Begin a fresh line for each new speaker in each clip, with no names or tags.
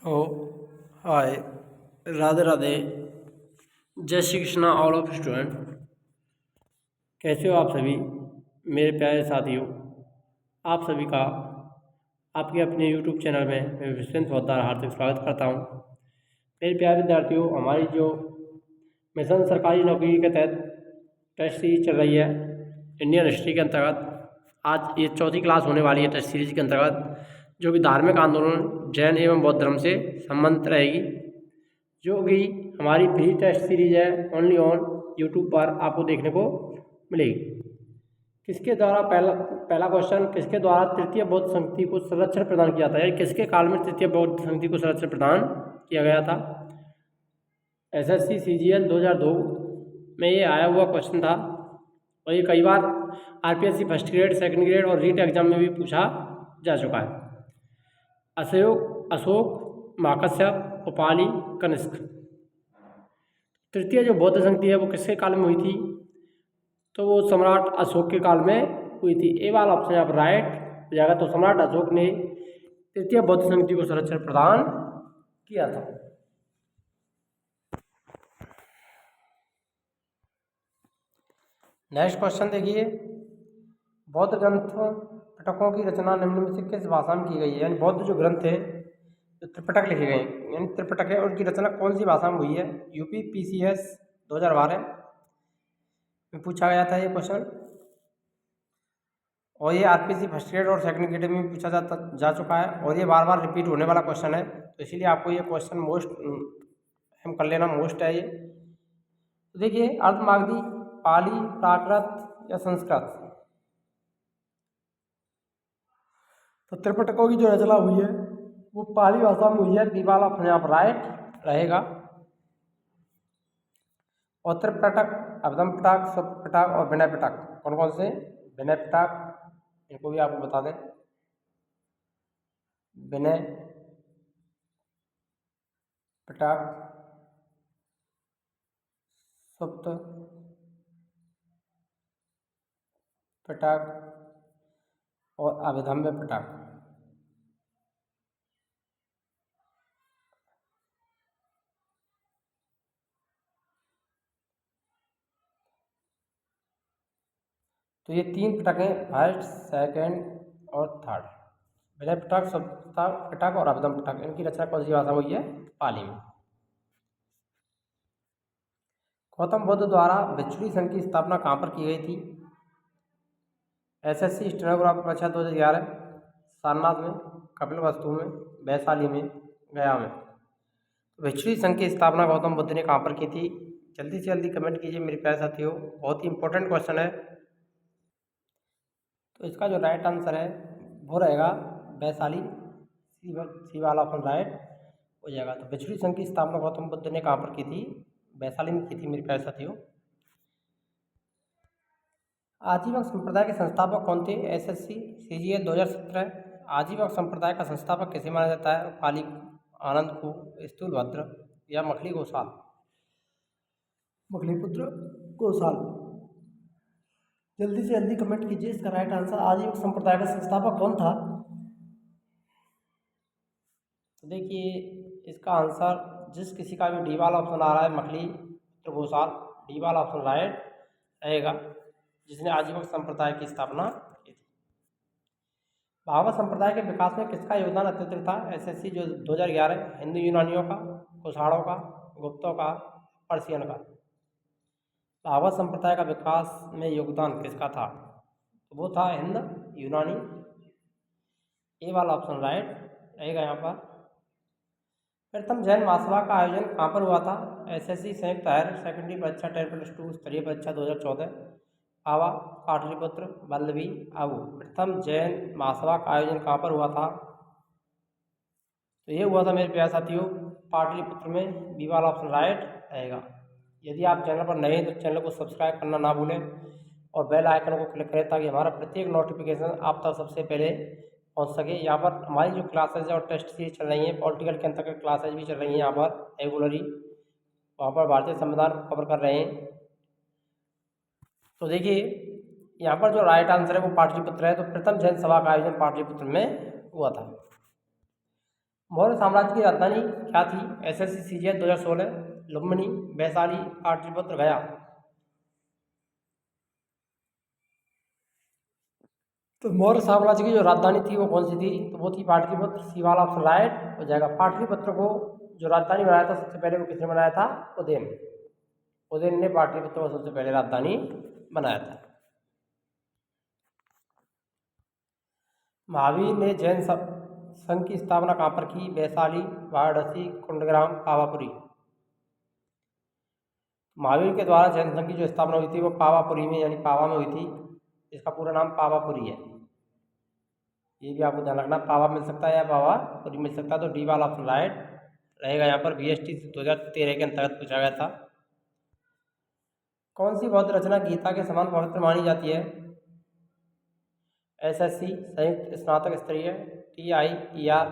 ओ हाय, राधे राधे। जय Shri Krishna all of student. कैसे हो आप सभी मेरे प्यारे साथियों। आप सभी का आपके अपने यूट्यूब चैनल में मैं विश्वेंद्र पोद्दार हार्दिक स्वागत करता हूं। मेरे प्यारे विद्यार्थियों, हमारी जो मिशन सरकारी नौकरी के तहत टेस्ट सीरीज चल रही है इंडियन हिस्ट्री के अंतर्गत, आज ये चौथी क्लास होने वाली है टेस्ट सीरीज के अंतर्गत, जो कि धार्मिक आंदोलन जैन एवं बौद्ध धर्म से संबंधित रहेगी, जो कि हमारी फ्री टेस्ट सीरीज है। ओनली ऑन यूट्यूब पर आपको देखने को मिलेगी। किसके द्वारा पहला पहला क्वेश्चन, किसके द्वारा तृतीय बौद्ध संगति को संरक्षण प्रदान किया था, यानी किसके काल में तृतीय बौद्ध संगति को संरक्षण प्रदान किया गया था। एसएससी सीजीएल 2002 में ये आया हुआ क्वेश्चन था और ये कई बार RPSC first grade, second grade और रीट एग्जाम में भी पूछा जा चुका है। अशोक, महाकश्यप, उपाली, कनिष्क। तृतीय जो बौद्ध संगति है वो किसके काल में हुई थी, तो वो सम्राट अशोक के काल में हुई थी। ए वाला ऑप्शन यहाँ पर राइट हो जाएगा। तो सम्राट अशोक ने तृतीय बौद्ध संगति को संरक्षण प्रदान किया था। नेक्स्ट क्वेश्चन देखिए, बौद्ध ग्रंथ त्रिपिटकों की रचना निम्न में से किस भाषा में की गई है, यानी बौद्ध जो ग्रंथ है, जो त्रिपिटक लिखे गए यानी त्रिपिटक है, उनकी रचना कौन सी भाषा में हुई है। यूपी पीसीएस 2012 में पूछा गया था ये क्वेश्चन, और ये आरपीएससी फर्स्ट ग्रेड और सेकंड ग्रेड में पूछा जा चुका है, और ये बार बार रिपीट होने वाला क्वेश्चन है, तो इसीलिए आपको ये क्वेश्चन मोस्ट हम कर लेना, मोस्ट है ये। तो देखिए, अर्धमागधी, पाली, प्राकृत या संस्कृत। तो त्रिपिटकों की जो रचना हुई है वो पाली भाषा में हुई है। बी वाला ऑप्शन यहाँ पर राइट रहेगा। और त्रिपिटक, अभिधम पिटक, सुत्त पिटक और विनय पिटक कौन कौन से। विनय पिटक, इनको भी आपको बता दें, विनय पिटक, सुत्त पिटक और अभिधम्य पिटक। तो ये तीन पिटक हैं, फर्स्ट, सेकंड और थर्ड। विनय पिटक, सुत्त पिटक और अभिधम पिटक, इनकी रचना कौन सी भाषा में हुई है, पाली में। गौतम बुद्ध द्वारा भिक्षुणी संघ की स्थापना कहाँ पर की गई थी। एसएससी स्टेनोग्राफर परीक्षा 2011, सारनाथ में, कपिलवस्तु में, वैशाली में, गया में। भिक्षुणी संघ की स्थापना गौतम बुद्ध ने कहाँ पर की थी। जल्दी से जल्दी कमेंट कीजिए मेरे प्यारे साथियों, बहुत ही इंपॉर्टेंट क्वेश्चन है। तो इसका जो राइट आंसर है वो रहेगा वैशाली। सी वाला ऑप्शन राइट हो जाएगा। तो भिक्षुणी संघ की स्थापना गौतम बुद्ध ने कहाँ पर की थी, वैशाली में की थी मेरे प्यारे साथियों। आजीवक संप्रदाय के संस्थापक कौन थे। एसएससी सीजीएल 2017, आजीवक संप्रदाय का संस्थापक किसे माना जाता है। पाली आनंद को, स्थूलभद्र या मखली गोसाल, मखलीपुत्र गोसाल। जल्दी से जल्दी कमेंट कीजिए इसका राइट आंसर। आजीवक संप्रदाय का संस्थापक कौन था। तो देखिए, इसका आंसर जिस किसी का भी डी वाला ऑप्शन आ रहा है, मखली पुत्र गोसाल, डी वाला ऑप्शन राइट रहेगा, जिसने आजीवक संप्रदाय की स्थापना की थी। भागवत संप्रदाय के विकास में किसका योगदान अत्यधिक था। एसएससी जो 2011, हिंदू यूनानियों का, कुषाणों का, गुप्तों का, पर्शियन का। भागवत संप्रदाय का विकास में योगदान किसका था, तो वो था हिंद यूनानी। ए वाला ऑप्शन राइट रहेगा यहाँ पर। प्रथम जैन महासभा का आयोजन कहाँ पर हुआ था। एसएससी संयुक्त हायर सेकेंडरी परीक्षा 10+2 स्तरीय परीक्षा 2014, आवा, पाटलिपुत्र, वल्लभी, आबू। प्रथम जैन महासभा का आयोजन कहाँ पर हुआ था, तो ये हुआ था मेरे प्यारे साथियों पाटलिपुत्र में। बी वाला ऑप्शन राइट रहेगा। यदि आप चैनल पर नए हैं तो चैनल को सब्सक्राइब करना ना भूलें और बेल आइकन को क्लिक करें, ताकि हमारा प्रत्येक नोटिफिकेशन आप तक सबसे पहले पहुंच सके। यहाँ पर हमारी जो क्लासेज है और टेस्ट सीरीज चल रही हैं, पॉलिटिकल के अंतर्गत क्लासेज भी चल रही हैं यहाँ पर रेगुलरली, वहाँ पर भारतीय संविधान को कवर कर रहे हैं। तो देखिए, यहाँ पर जो राइट आंसर है वो पाटलिपुत्र है। तो प्रथम जैन सभा का आयोजन पाटलिपुत्र में हुआ था। मौर्य साम्राज्य की राजधानी क्या थी? SSC CGL 2016, लुम्बिनी, वैशाली, पाटलिपुत्र, गया। तो मौर्य साम्राज्य की जो राजधानी थी वो कौन सी थी? तो वो थी पाटलिपुत्र। सी वाला ऑप्शन राइट हो जाएगा। पाटलिपुत्र को जो राजधानी बनाया था सबसे पहले वो किसने बनाया था? उदयन। उदयन ने पाटलिपुत्र को सबसे पहले राजधानी बनाया था। महावीर ने जैन संघ की स्थापना कहाँ पर की? वैशाली, वाराणसी, कुंडग्राम, पावापुरी। महावीर के द्वारा जैन संघ की जो स्थापना हुई थी वो पावापुरी में यानी पावा में हुई थी। इसका पूरा नाम पावापुरी है। ये भी आपको ध्यान रखना, पावा मिल सकता है या पावापुरी मिल सकता है। तो डी वाला ऑप्शन राइट रहेगा यहाँ पर। BST 2013 के अंतर्गत पूछा गया था। कौन सी बौद्ध रचना गीता के समान पवित्र मानी जाती है? SSC संयुक्त स्नातक स्तरीय, TIER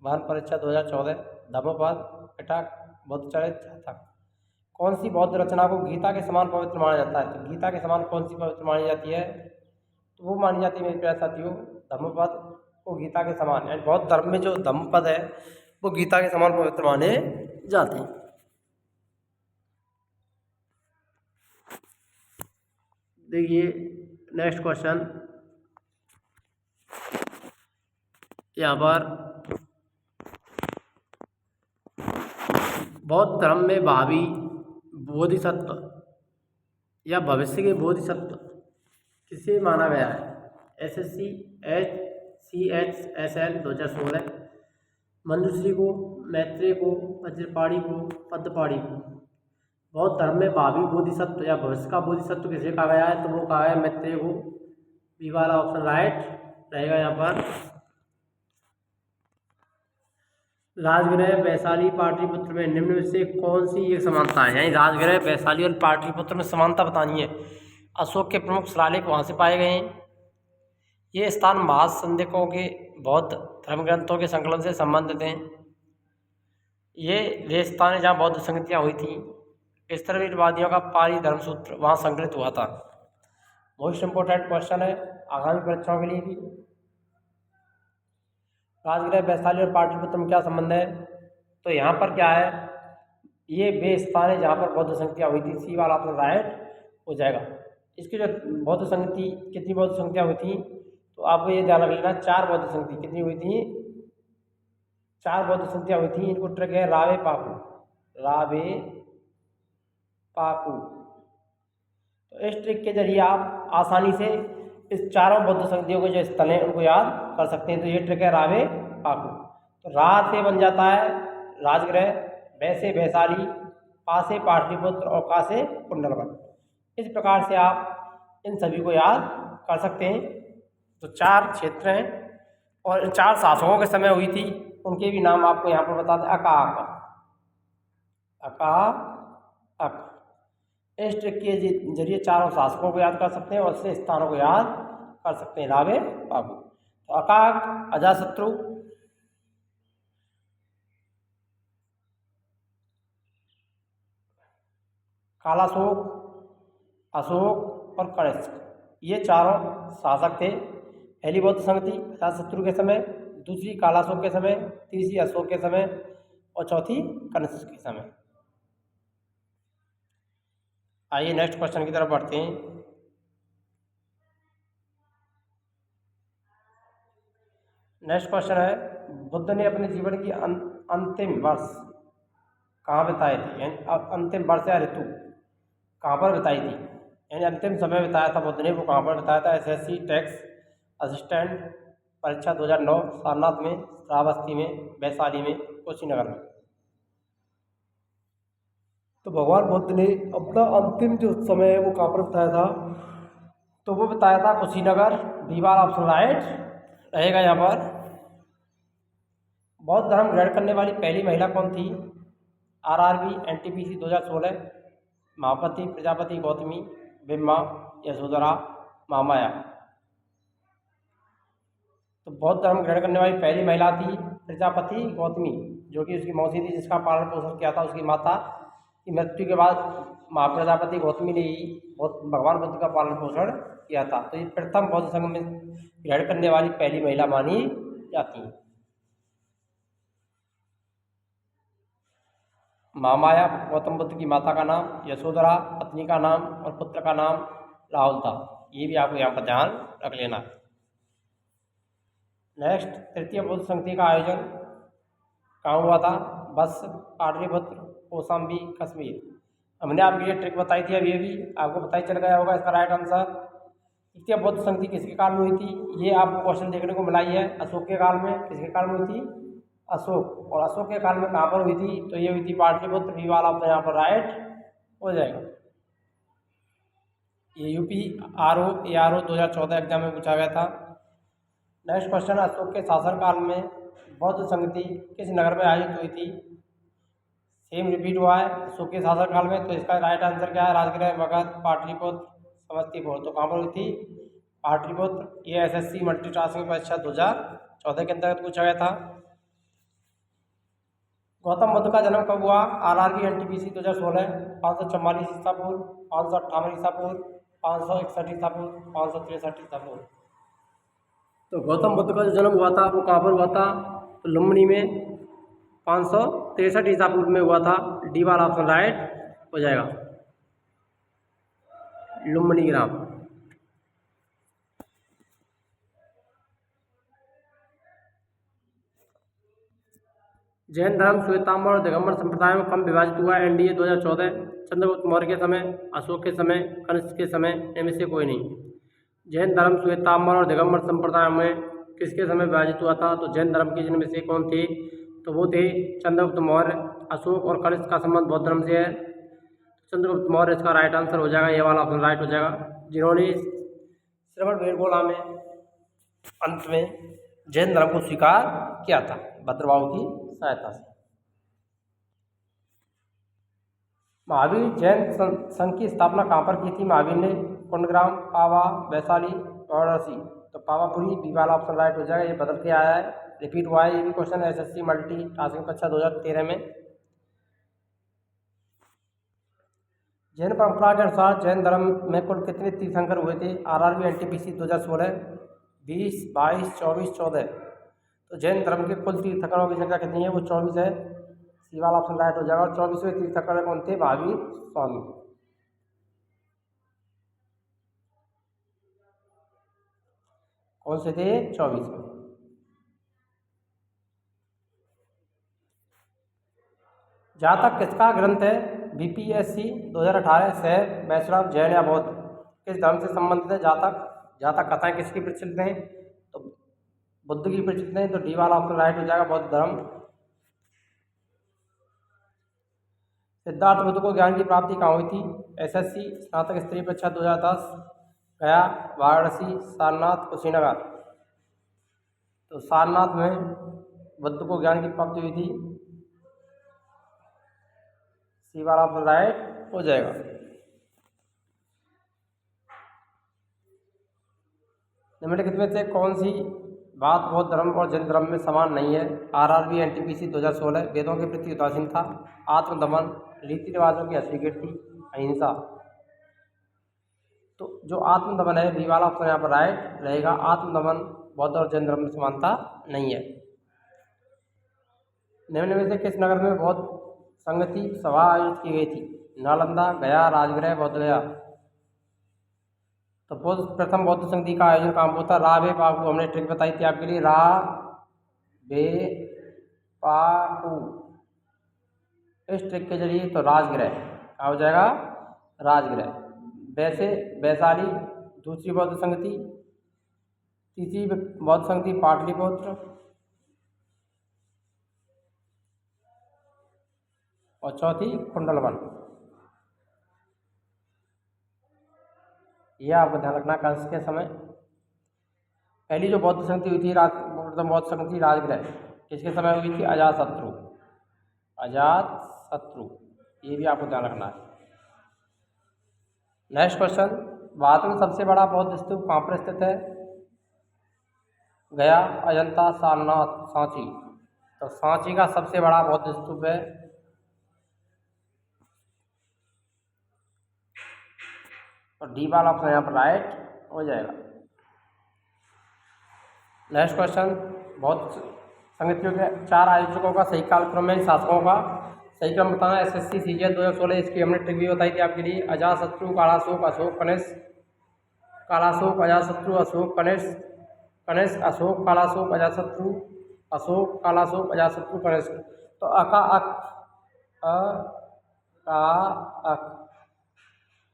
वाहन परीक्षा 2014, धम्मपद, पिटक, बुद्धचरित, जातक। कौन सी बौद्ध रचना को गीता के समान पवित्र माना जाता है? तो गीता के समान कौन सी पवित्र मानी जाती है? तो वो मानी जाती है मेरे प्यारे साथियों धम्मपद को गीता के समान, यानी बौद्ध धर्म में जो धम्मपद है वो गीता के समान पवित्र माने जाते हैं। देखिए नेक्स्ट क्वेश्चन यहाँ पर, बौद्ध धर्म में भावी बोधिसत्व या भविष्य के बोधिसत्व किसे माना गया है? SSC CHSL 2016, मंजुश्री को, मैत्रेय को, वज्रपाणी को, पद्मपाणी को। बौद्ध धर्म में भावी बोधिसत्व या भविष्य का बोधिसत्व किसे कहा गया है? तो वो कहा गया है मैत्रेय को। बी वाला ऑप्शन राइट रहेगा यहाँ पर। राजगृह, वैशाली, पाटलिपुत्र में निम्न में से कौन सी एक समानता है? यानी राजगृह, वैशाली और पाटलिपुत्र में समानता बतानी है। अशोक के प्रमुख शिलालेख वहाँ से पाए गए हैं। ये स्थान महासंधिकों के बौद्ध धर्म ग्रंथों के संकलन से संबंधित हैं। ये वे स्थान जहाँ बौद्ध संगतियाँ हुई थी। स्तरवीरवादियों का पाली धर्मसूत्र वहाँ संकलित हुआ था। मोस्ट इम्पोर्टेंट क्वेश्चन है आगामी परीक्षाओं के लिए भी। राजगृह, वैशाली और पाटलिपुत्र में क्या संबंध है? तो यहाँ पर क्या है, ये वे स्थान है जहाँ पर बौद्ध संगतियाँ हुई थी। सी वाला ऑप्शन राइट हो जाएगा। इसकी जो बौद्ध संगति, कितनी बौद्ध संगतियाँ हुई थी? तो आपको ये ध्यान रख लेना, 4 बौद्ध संगति। कितनी हुई थी? 4 बौद्ध संगतियाँ हुई थी। इनको ट्रिक है रावे पाकू, रावे पाकू। तो इस ट्रिक के जरिए आप आसानी से इस चारों बौद्ध संगतियों के जो स्थल हैं उनको याद कर सकते हैं। तो ये ट्रिक है रावे पाकू। तो रा से बन जाता है राजगृह, वै से वैशाली, पा से पाटलिपुत्र और का से कुंडलगढ़। इस प्रकार से आप इन सभी को याद कर सकते हैं। तो 4 क्षेत्र हैं और इन 4 शासकों के समय हुई थी। उनके भी नाम आपको यहाँ पर बता दें। अक। इस ट्रिक के जरिए चारों शासकों को याद कर सकते हैं और इससे स्थानों को याद कर सकते हैं। रावे पाकू। तो अकाक, अजातशत्रु, कालाशोक, अशोक और कनिष्क, ये चारों शासक थे। पहली बौद्ध संगति अजातशत्रु के समय, दूसरी कालाशोक के समय, तीसरी अशोक के समय और चौथी कनिष्क के समय। आइए नेक्स्ट क्वेश्चन की तरफ बढ़ते हैं। नेक्स्ट क्वेश्चन है, बुद्ध ने अपने जीवन की अंतिम वर्ष कहाँ बिताए थे? यानी अंतिम वर्ष या ऋतु कहाँ पर बिताई थी? यानी अंतिम समय बिताया था बुद्ध ने, वो कहाँ पर बिताया था? SSC टैक्स असिस्टेंट परीक्षा 2009, सारनाथ में, श्रावस्ती में, वैशाली में, कुशीनगर में। तो भगवान बुद्ध ने अपना अंतिम जो समय है वो कहाँ पर बिताया था? तो वो बताया था कुशीनगर। बी वाला ऑप्शन राइट रहेगा यहाँ पर। बौद्ध धर्म ग्रहण करने वाली पहली महिला कौन थी? RRB NTPC 2016, Mahapati, Prajapati, Gautami, बिम्मा, Yashodhara, Mahamaya. तो बौद्ध धर्म ग्रहण करने वाली पहली महिला थी प्रजापति गौतमी, जो कि उसकी मौसी थी, जिसका पालन पोषण किया था उसकी माता की मृत्यु के बाद प्रजापति गौतमी ने ही भगवान बुद्ध का पालन पोषण किया था। तो ये प्रथम बौद्ध संघ में ग्रहण करने वाली पहली महिला मानी जाती है। महामाया गौतम बुद्ध की माता का नाम, यशोधरा पत्नी का नाम और पुत्र का नाम राहुल था। ये भी आपको यहाँ पर ध्यान रख लेना है। नेक्स्ट, तृतीय बौद्ध संगति का आयोजन कहाँ हुआ था? बस, पाटलिपुत्र, कौशाम्बी, कश्मीर। हमने आपको ये ट्रिक बताई थी अभी आपको पता ही चल गया होगा इसका राइट आंसर। तृतीय बौद्ध संगति किसके काल में हुई थी? ये आपको क्वेश्चन देखने को मिला ही है, अशोक के काल में। किसके काल में हुई थी? अशोक। और अशोक के काल में कहाँ पर हुई थी? तो ये हुई थी पाटलिपुत्र। बी वाला आपका यहाँ पर राइट हो जाएगा। ये यूपी आरओ ARO 2014 एग्जाम में पूछा गया था। नेक्स्ट क्वेश्चन, अशोक के शासनकाल में बौद्ध संगति किस नगर में आयोजित हुई थी? सेम रिपीट हुआ है अशोक के शासनकाल में। तो इसका राइट आंसर क्या है? राजगृह, मगध, पाटलिपुत्र, समस्तीपुर। तो कहाँ पर हुई थी? पाटलिपुत्र। ये SSC मल्टीटास्किंग परीक्षा 2014 के अंतर्गत पूछा गया था। गौतम बुद्ध का जन्म कब हुआ? RRB NTPC 2016। 544 ईसा पूर्व, 558 ईसा पूर्व, 561 ईसा पूर्व, 563 ईसा पूर्व। तो गौतम बुद्ध का जो जन्म हुआ था वो कहाँ पर हुआ था? तो लुम्बिनी में 563 ईसा पूर्व में हुआ था। डी वाला ऑप्शन राइट हो जाएगा, लुम्बिनी ग्राम। जैन धर्म श्वेतांबर और दिगंबर संप्रदाय में कम विभाजित हुआ? NDA 2014। चंद्रगुप्त मौर्य के समय, अशोक के समय, कनिष्क के समय, इनमें से कोई नहीं। जैन धर्म श्वेतांबर और दिगंबर संप्रदाय में किसके समय विभाजित हुआ था? तो जैन धर्म के जिनमें से कौन थे? तो वो थे चंद्रगुप्त मौर्य। अशोक और कनिष्क का संबंध बौद्ध धर्म से है। चंद्रगुप्त मौर्य इसका राइट आंसर हो जाएगा, ये वाला ऑप्शन राइट हो जाएगा, जिन्होंने श्रवण बेलगोला में अंत में जैन धर्म को स्वीकार किया था भद्रबाहु की सहायता से। महावीर जैन संघ की स्थापना कहाँ पर की थी? महावीर ने कुंडग्राम, पावा, वैशाली, वाराणसी। तो पावापुरी, बी वाला ऑप्शन राइट हो जाएगा। ये बदल के आया है, रिपीट हुआ है ये भी क्वेश्चन SSC मल्टीटास्किंग परीक्षा 2013 में। जैन परंपरा के अनुसार जैन धर्म में कुल कितने तीर्थंकर हुए थे? RRB NTPC 2016। 20, 22, 24, 14। तो जैन धर्म के कुल तीर्थंकरों की संख्या कितनी है? वो 24 है। सी वाला ऑप्शन राइट हो जाएगा। और 24वें तीर्थंकर कौन थे? महावीर स्वामी। कौन से थे? 24 में। जातक किसका ग्रंथ है? BPSC 2018 से वैष्णव, जैन या बौद्ध किस धर्म से संबंधित है? जातक। जातक कथाएं किसकी प्रचलित हैं? तो बुद्ध की प्रचलित हैं। तो डी वाला ऑप्शन राइट हो जाएगा, बौद्ध धर्म। सिद्धार्थ बुद्ध को ज्ञान की प्राप्ति कहाँ हुई थी? SSC स्नातक स्तरीय परीक्षा 2010, गया, वाराणसी, सारनाथ, कुशीनगर। तो सारनाथ में बुद्ध को ज्ञान की प्राप्ति हुई थी। सी वाला ऑप्शन राइट हो जाएगा। निम्नलिखित में से कौन सी बात बौद्ध धर्म और जैन धर्म में समान नहीं है? RRB NTPC 2016। वेदों के प्रति उदासीनता, आत्मदमन, रीति रिवाजों की अस्वीकृति, अहिंसा। तो जो आत्मदमन है, बी वाला ऑप्शन यहाँ पर राइट रहेगा। आत्मदमन बौद्ध और जैन धर्म में समानता नहीं है। निम्न में से किस नगर में बौद्ध संगति सभा आयोजित की गई थी? नालंदा, गया, राजगृह, बोधगया। तो प्रथम बौद्ध संगति का आयोजन कहाँ होता? राबे पाकू। हमने ट्रिक बताई थी आपके लिए, बे पाकू। इस ट्रिक के जरिए तो राजगृह क्या हो जाएगा? राजगृह। वैसे वैशाली दूसरी बौद्ध संगति, तीसरी बौद्ध संगति पाटलिपुत्र, और चौथी कुंडलवन। यह आपको ध्यान रखना कंस के समय। पहली जो बौद्ध संगति हुई थी बौद्ध संगति राजगृह किसके समय हुई थी? अजातशत्रु। अजातशत्रु, ये भी आपको ध्यान रखना है। नेक्स्ट क्वेश्चन, भारत में सबसे बड़ा बौद्ध स्तूप कहाँ पर स्थित है? गया, अजंता, सारनाथ, सांची। तो सांची का सबसे बड़ा बौद्ध स्तूप है। और डी वाला ऑप्शन यहाँ पर राइट हो जाएगा। नेक्स्ट क्वेश्चन, बौद्ध संगतियों के 4 आयोजकों का सही कालक्रम है, शासकों का सही क्रम बताना। SSC CGL 2016 इसकी हमने ट्रिक भी बताई थी आपके लिए। अजातशत्रु, कालाशोक, अशोक, कनिष्क, कालाशोक, अजातशत्रु, अशोक, कनिष्क, कनिष्क, अशोक, कालाशोक, अजातशत्रु, अशोक, कालाशोक, अजातशत्रु, कनिष्क। तो अका अक, अ का अक,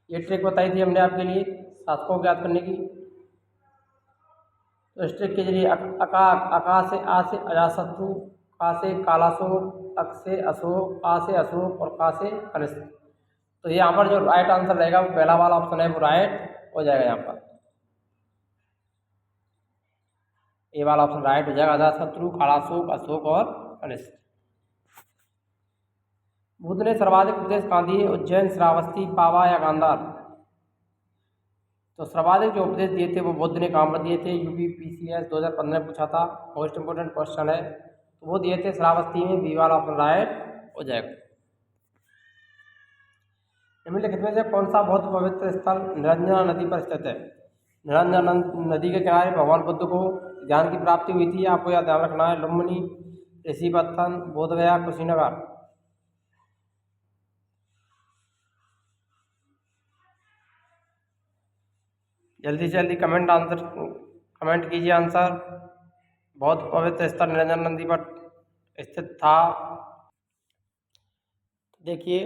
ये ट्रिक बताई थी हमने आपके लिए शासकों को ज्ञात करने की। तो इस ट्रिक के जरिए अका अका से आ से अजातशत्रु, का से कालाशोक, अक से अशोक, आ से अशोक और का से कनिष्क। तो यहाँ पर जो राइट आंसर रहेगा वो पहला वाला ऑप्शन है, वो राइट हो जाएगा। यहाँ पर ए वाला ऑप्शन राइट हो जाएगा, अजातशत्रु, कालाशोक, अशोक और कनिष्क। बुद्ध ने सर्वाधिक उपदेश कहाँ दिए? उज्जैन, श्रावस्ती, पावा या गांधार? तो सर्वाधिक जो उपदेश दिए थे वो बुद्ध ने कहाँ पर दिए थे? UPPCS 2015 पूछा था, मोस्ट इंपोर्टेंट क्वेश्चन है। तो वो दिए थे श्रावस्ती में, बी वाला ऑप्शन राइट हो जाएगा। निम्नलिखित में से कौन सा बहुत पवित्र स्थल निरंजना नदी पर स्थित है? निरंजना नदी के किनारे भगवान बुद्ध को ज्ञान की प्राप्ति हुई थी। आपको यह ध्यान रखना है। लुम्बिनी, ऋषिपत्तन, बोधगया, कुशीनगर? जल्दी से जल्दी कमेंट कीजिए आंसर। बहुत पवित्र स्थल निरंजना नदी पर स्थित था। देखिए,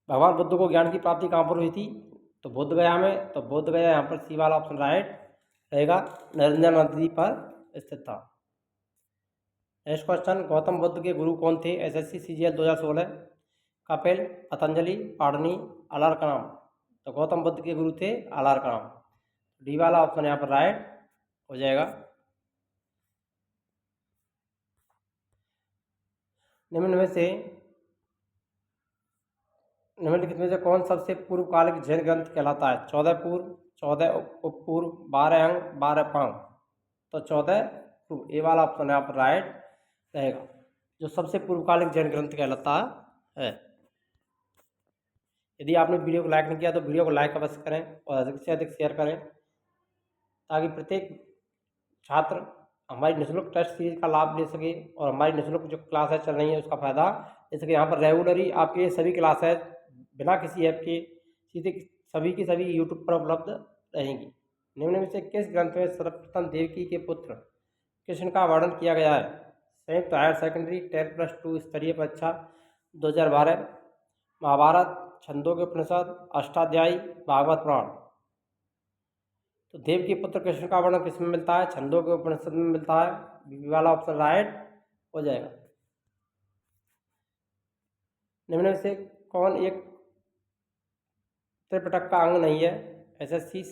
भगवान बुद्ध को ज्ञान की प्राप्ति कहाँ पर हुई थी? तो बोध गया में। तो बोध गया यहाँ पर सी वाला ऑप्शन राइट रहेगा, निरंजना नदी पर स्थित था। नेक्स्ट क्वेश्चन, गौतम बुद्ध के गुरु कौन थे? SSC CGL 2016? कपिल, पतंजलि, पाणिनि, अलारकनाम? तो गौतम बुद्ध के गुरु थे अलारकनाम। डी वाला ऑप्शन यहाँ पर राइट हो जाएगा। निम्नलिखित में से कौन सबसे पूर्वकालिक जैन ग्रंथ कहलाता है? 14 पूर्व, 14 उपपूर्व, 12 अंग, 12 पांग? तो 14 पूर्व, ए वाला ऑप्शन यहाँ पर राइट रहेगा, जो सबसे पूर्वकालिक जैन ग्रंथ कहलाता है। यदि आपने वीडियो को लाइक नहीं किया तो वीडियो को लाइक अवश्य करें और अधिक से अधिक शेयर करें, ताकि प्रत्येक छात्र हमारी निःशुल्क टेस्ट सीरीज का लाभ ले सके और हमारी निःशुल्क जो क्लासेस चल रही है उसका फ़ायदा ले सके। यहाँ पर रेगुलरली आपके सभी क्लासेस बिना किसी ऐप के सीधे सभी की सभी यूट्यूब पर उपलब्ध रहेंगी। निम्न में से किस ग्रंथ में सर्वप्रथम देवकी के पुत्र कृष्ण का वर्णन किया गया है? संयुक्त हायर सेकेंडरी 10+2 स्तरीय परीक्षा 2012, महाभारत, छंदों के उपनिषद, अष्टाध्यायी, भागवत पुराण? तो देव के पुत्र कृष्ण का वर्णन किस में मिलता है? छंदों के उपनिषद में मिलता है। बी वाला ऑप्शन राइट हो जाएगा। निम्न में से कौन एक त्रिपिटक का अंग नहीं है? SSC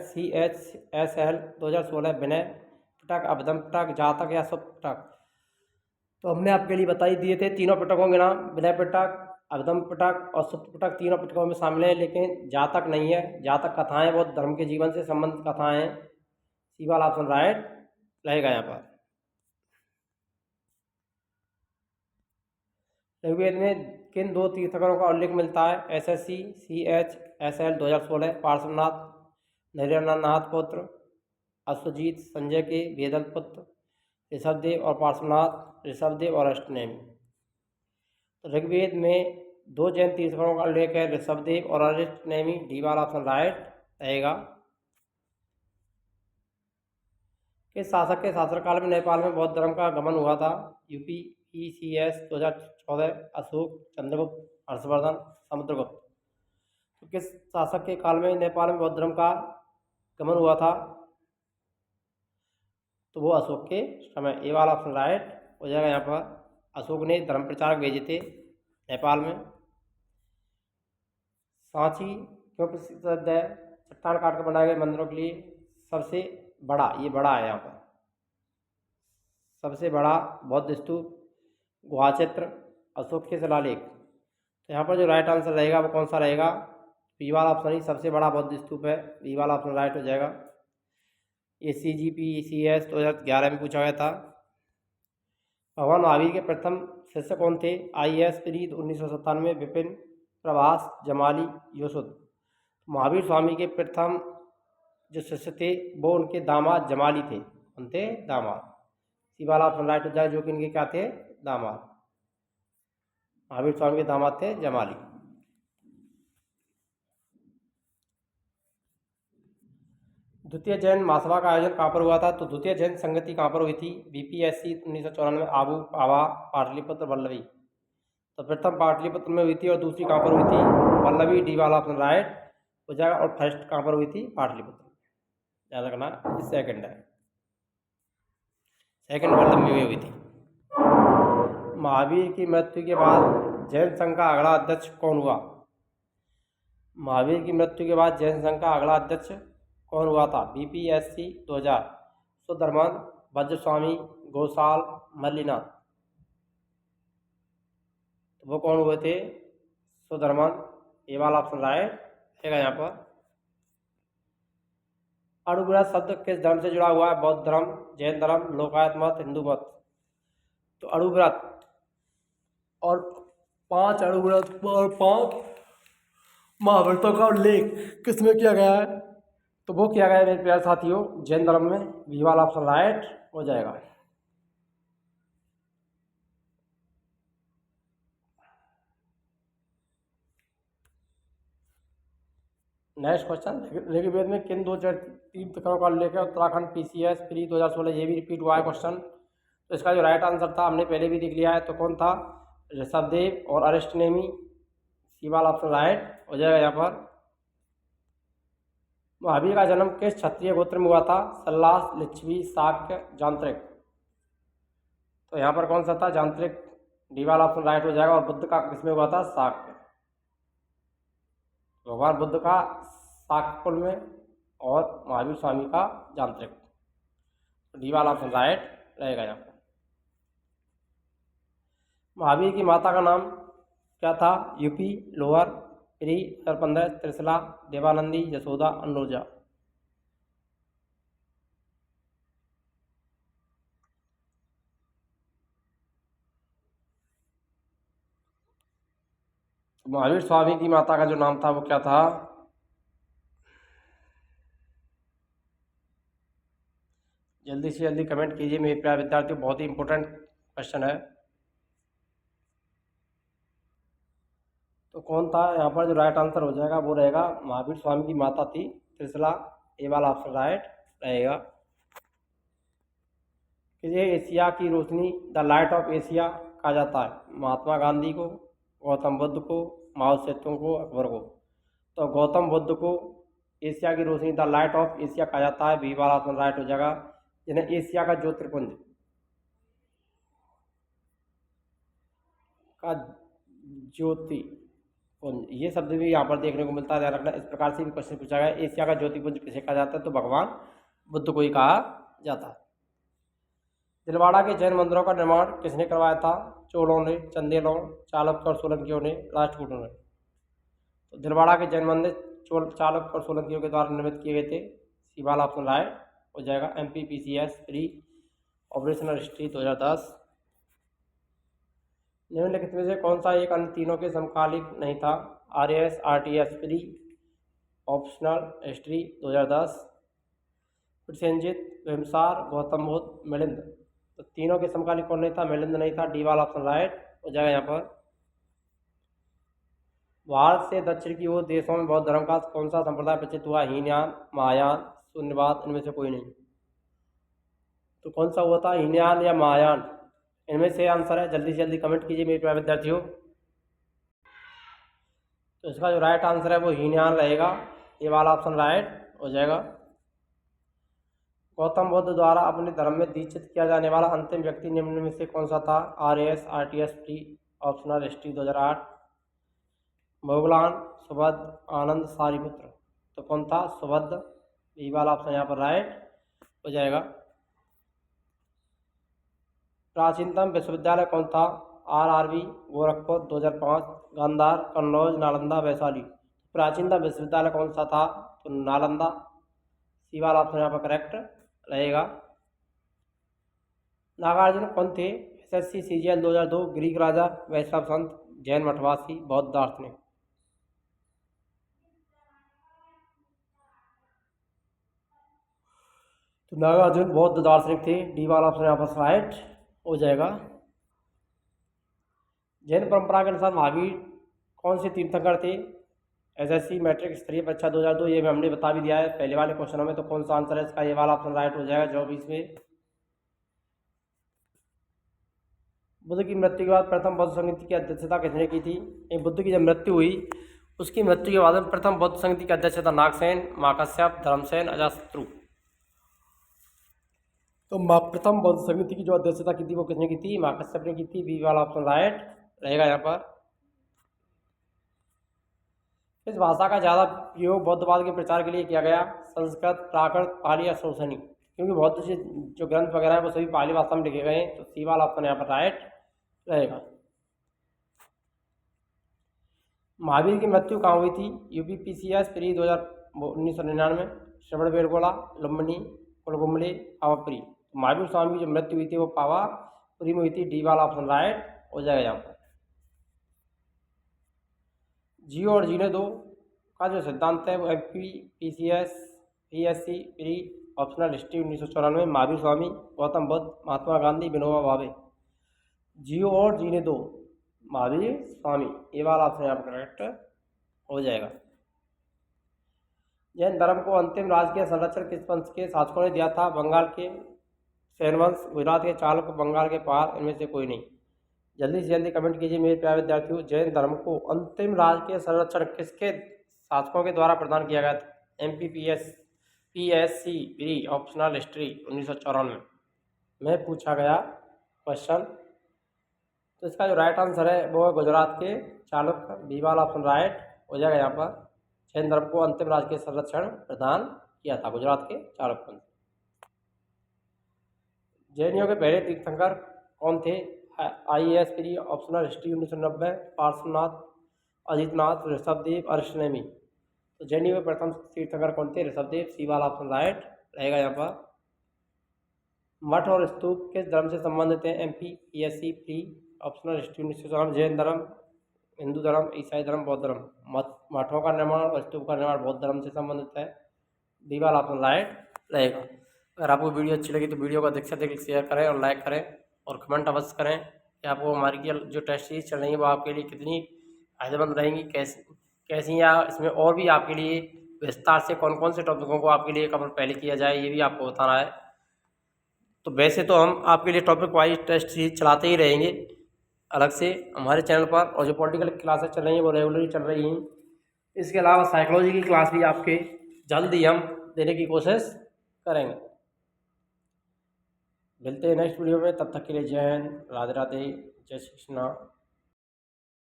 CHSL 2016 विनय पिटक, अभिधम पिटक, जातक या सुप्त पिटक? तो हमने आपके लिए बताई दिए थे तीनों पिटकों के नाम, विनय पिटक, अभिधम पिटक और सुप्त पिटक तीनों पिटकों में शामिल है, लेकिन जातक नहीं है। जातक कथाएं बहुत धर्म के जीवन से संबंधित कथाएं हैं। सी वाला ऑप्शन राइट रहेगा यहाँ पर। ऋग्वेद में किन दो तीर्थंकरों का उल्लेख मिलता है? SSC CHSL 2016 पार्श्वनाथ, नरेंद्रनाथ पुत्र, अश्वजीत संजय के वेदल पुत्र, ऋषभदेव और पार्श्वनाथ, ऋषभदेव और अष्टनेमी? तो ऋग्वेद में दो जैन तीर्थंकरों का उल्लेख है, ऋषभदेव और अष्टनेमी। डी वाला ऑप्शन राइट रहेगा। किस शासक के शासनकाल में नेपाल में बौद्ध धर्म का आगमन हुआ था? UPPCS 2014 अशोक, चंद्रगुप्त, हर्षवर्धन, समुद्रगुप्त? तो किस शासक के काल में नेपाल में बौद्ध धर्म का आगमन हुआ था? तो वो अशोक के समय। ए वाला ऑप्शन राइट हो जाएगा यहाँ पर। अशोक ने धर्म प्रचारक भेजे थे नेपाल में। सांची क्यों प्रसिद्ध है? चट्टान काट कर बनाए गए मंदिरों के लिए। सबसे बड़ा, ये बड़ा है यहाँ पर, सबसे बड़ा बौद्ध स्तूप, गुहा चित्र, अशोक के शिलालेख? तो यहाँ पर जो राइट आंसर रहेगा वो कौन सा रहेगा? बी वाला ऑप्शन ही सबसे बड़ा बौद्ध स्तूप है। बी वाला ऑप्शन राइट हो जाएगा। ये CGPCS 2011 में पूछा गया था। भगवान महावीर के प्रथम शिष्य कौन थे? IAS प्रीत 1997, विपिन, प्रभास, जमाली, योसुद? महावीर स्वामी के प्रथम जो शिष्य थे वो उनके दामाद जमाली थे। उनके दामाद। सी वाला ऑप्शन राइट हो जाए, जो कि इनके क्या थे? दामाद। महावीर स्वामी के दामाद थे जमाली। द्वितीय जैन महासभा का आयोजन कहाँ पर हुआ था? तो द्वितीय जैन संगति कहाँ पर हुई थी? बीपीएससी 1994 आबू पावा पाटलिपुत्र वल्लभी। तो प्रथम पाटलिपुत्र में हुई थी और दूसरी कहाँ पर हुई थी? वल्लभी, डी वाला ऑप्शन राइट हो जाएगा। और फर्स्ट कहाँ पर हुई थी? पाटलिपुत्र। याद रखना, सेकंड है, सेकंड वल्लभी में हुई थी। महावीर की मृत्यु के बाद जैन संघ का अगला अध्यक्ष कौन हुआ? महावीर की मृत्यु के बाद जैन संघ का अगला अध्यक्ष कौन हुआ था? बीपीएससी 2000 सुधर्मन, वज्रस्वामी, गोसाल, मल्लीनाथ। तो वो कौन हुए थे? सुधर्मन। ये वाला ऑप्शन राइट रहेगा यहाँ पर। अणुव्रत शब्द किस धर्म से जुड़ा हुआ है? बौद्ध धर्म, जैन धर्म, लोकायत मत, हिंदू मत। तो अणुव्रत और 5 अणुव्रत और 5 महाव्रतों का उल्लेख किसमें किया गया है? तो वो किया गया है मेरे प्यारे साथियों जैन धर्म में। बी वाला ऑप्शन राइट हो जाएगा। नेक्स्ट क्वेश्चन, ऋग्वेद में किन 2 तीर्थंकरों का उल्लेख है? Uttarakhand, PCS, pre 2016। ये भी रिपीट हुआ है क्वेश्चन। तो इसका जो राइट आंसर था हमने पहले भी देख लिया है। तो कौन था? ऋषभदेव और अरिष्टनेमी। सी वाला ऑप्शन राइट हो जाएगा यहाँ पर। महावीर का जन्म किस क्षत्रिय गोत्र में हुआ था? सल्लास, लिच्छवी, शाक्य, जांत्रिक। तो यहाँ पर कौन सा था? जांत्रिक। डी वाला ऑप्शन राइट हो जाएगा। और बुद्ध का किसमें हुआ था? शाक्य। भगवान बुद्ध का शाक्य कुल में और महावीर स्वामी का जांत्रिक। डी वाला ऑप्शन राइट रहेगा यहाँ पर। महावीर की माता का नाम क्या था? UP, lower, pre 2015, Trishala, Devanandi, Yashoda, Anuja. Mahavir Swami की माता का जो नाम था वो क्या था? जल्दी से जल्दी कमेंट कीजिए मेरे प्यारे विद्यार्थियों, बहुत ही इंपॉर्टेंट क्वेश्चन है। तो कौन था यहाँ पर? जो राइट आंसर हो जाएगा वो रहेगा महावीर स्वामी की माता थी त्रिशला। ए वाला ऑप्शन राइट रहेगा। किसे एशिया की रोशनी, द लाइट ऑफ एशिया कहा जाता है? महात्मा गांधी को, गौतम बुद्ध को, माओ सेतुंग को, अकबर को। तो गौतम बुद्ध को एशिया की रोशनी, द लाइट ऑफ एशिया कहा जाता है। बी वाला ऑप्शन राइट हो जाएगा। जिन्हें एशिया का ज्योतिर्पुंज का ज्योतिपुंज, ये शब्द भी यहाँ पर देखने को मिलता है, ध्यान रखना। इस प्रकार से भी क्वेश्चन पूछा गया है, एशिया का ज्योतिपुंज किसे कहा जाता है? तो भगवान बुद्ध को ही कहा जाता है। दिलवाड़ा के जैन मंदिरों का निर्माण किसने करवाया था? चोलों ने, चंदेलों, चालुक्य और सोलंकियों ने, राष्ट्रकूटों ने। तो दिलवाड़ा के जैन मंदिर चालुक्य और सोलंकियों के द्वारा निर्मित किए गए थे। सी वाला ऑप्शन राइट हो जाएगा। MPPCS pre operational history 2010। निम्नलिखित में से कौन सा एक अन्य तीनों के समकालिक नहीं था? RAS RTS pre optional history 2010। Prasenjit, Bimbisara, Gautam Buddha, Milind. तो तीनों के समकालीन कौन नहीं था? मिलिंद नहीं था। डी वाला ऑप्शन राइट हो जाएगा यहाँ पर। भारत से दक्षिण की ओर देशों में बौद्ध धर्म का कौन सा संप्रदाय प्रचलित हुआ? हीनयान, महायान, शून्यवाद, इनमें से कोई नहीं। तो कौन सा हुआ था? हीनयान या महायान? इनमें से आंसर है। जल्दी से जल्दी कमेंट कीजिए मेरे प्यारे विद्यार्थियों। तो इसका जो राइट आंसर है वो हीनयान रहेगा। ये वाला ऑप्शन राइट हो जाएगा। गौतम बुद्ध द्वारा अपने धर्म में दीक्षित किया जाने वाला अंतिम व्यक्ति निम्न में से कौन सा था? RAS RTS pre optional history 2008। Moggallana, Subhadra, Anand, Sariputra. तो कौन था? सुभद्र। ये वाला ऑप्शन यहाँ पर राइट हो जाएगा। प्राचीनतम विश्वविद्यालय कौन था? RRB गोरखपुर 2005, गांधार, कन्नौज, नालंदा, वैशाली। प्राचीनतम विश्वविद्यालय कौन सा था? तो नालंदा। सी वाला ऑप्शन यहाँ पर करेक्ट रहेगा। नागार्जुन कौन थे? SSC CGL 2002, ग्रीक राजा, वैष्णव संत, जैन मठवासी, बौद्ध दार्शनिक। तो नागार्जुन बौद्ध दार्शनिक थे। डी वाला ऑप्शन यहाँ पर राइट हो जाएगा। जैन परंपरा के अनुसार महावीर कौन से तीर्थंकर थे? एसएससी मैट्रिक स्तरीय परीक्षा 2002, ये भी हमने बता भी दिया है पहले वाले क्वेश्चनों में। तो कौन सा आंसर है इसका? ये वाला ऑप्शन राइट हो जाएगा जवाब इसमें। बुद्ध की मृत्यु के बाद प्रथम बौद्ध समिति की अध्यक्षता किसने की थी? बुद्ध की जब मृत्यु हुई उसकी मृत्यु के बाद में प्रथम बौद्ध समिति की अध्यक्षता नागसेन, महाकश्यप, धर्मसेन, अजातशत्रु। तो प्रथम बौद्ध समिति की जो अध्यक्षता की थी वो किसने की थी? महाकश्यप ने की थी। बी वाला ऑप्शन राइट रहेगा यहाँ पर। इस भाषा का ज़्यादा प्रयोग बौद्धवाद के प्रचार के लिए किया गया? संस्कृत, प्राकृत, पाली या शोषणी? क्योंकि बौद्ध से जो ग्रंथ वगैरह है वो सभी पाली भाषा में लिखे गए हैं। तो सी वाला ऑप्शन यहाँ पर राइट रहेगा। महावीर की मृत्यु कहाँ हुई थी? यूपीपीसीएस प्री 1999, श्रवण बेलगोला, लुम्बिनी, कुलकुमले, पावापुरी। महावीर स्वामी की जो मृत्यु हुई थी वो पावापुरी में हुई थी। डी वाला ऑप्शन राइट हो जाएगा यहाँ पर। जियो और जीने दो का जो सिद्धांत है वो UPPCS PSC pre optional history 1994, Mahavir Swami, Gautam Buddha, Mahatma Gandhi, Vinoba Bhave. जियो और जीने दो, महावीर स्वामी, ये वाला ऑप्शन यहाँ पर करेक्ट हो जाएगा। जैन धर्म को अंतिम राजकीय संरक्षण किस वंश के शासकों ने दिया था? बंगाल के सेन वंश, गुजरात के चालुक, बंगाल के पहाड़, इनमें से कोई नहीं। जल्दी से जल्दी कमेंट कीजिए मेरे प्यारे विद्यार्थियों। जैन धर्म को अंतिम राजकीय संरक्षण किसके शासकों के द्वारा प्रदान किया गया था? पीएससी प्री ऑप्शनल हिस्ट्री 1994 में पूछा गया क्वेश्चन। तो इसका जो राइट आंसर है वो है गुजरात के चालुक्य। बी वाला ऑप्शन राइट हो जाएगा यहाँ पर। जैन धर्म को अंतिम राजकीय संरक्षण प्रदान किया था गुजरात के चालुक्य। जैनियों के पहले तीर्थंकर कौन थे? IAS pre optional history 1990, Parshvanath, Ajitnath, Rishabhdev, Arishtanemi. तो जैनियों के प्रथम तीर्थंकर कौन थे? ऋषभदेव। सी वाला ऑप्शन राइट रहेगा यहाँ पर। मठ और स्तूप किस धर्म से संबंधित हैं? MPPSC pre optional history 1994। Jain धर्म, हिंदू धर्म, ईसाई धर्म, बौद्ध धर्म। मठों का निर्माण और स्तूप का निर्माण बौद्ध धर्म से संबंधित है। डी वाला ऑप्शन राइट रहेगा। अगर आपको वीडियो अच्छी लगी तो वीडियो को अधिक से अधिक शेयर करें और लाइक करें और कमेंट अवश्य करें कि आपको हमारी जो टेस्ट सीरीज चल रही है वो आपके लिए कितनी फायदेमंद रहेंगी, कैसी, या इसमें और भी आपके लिए विस्तार से कौन कौन से टॉपिकों को आपके लिए कवर पहले किया जाए ये भी आपको बताना है। तो वैसे तो हम आपके लिए टॉपिक वाइज टेस्ट सीरीज चलाते ही रहेंगे अलग से हमारे चैनल पर, और जो पॉलिटिकल क्लासेस चल रही हैं वो रेगुलरली चल रही हैं। इसके अलावा साइकोलॉजी की क्लास भी आपके जल्द ही हम देने की कोशिश करेंगे। मिलते हैं नेक्स्ट वीडियो में, तब तक के लिए जय हिंद, राधे राधे, जय श्री कृष्णा।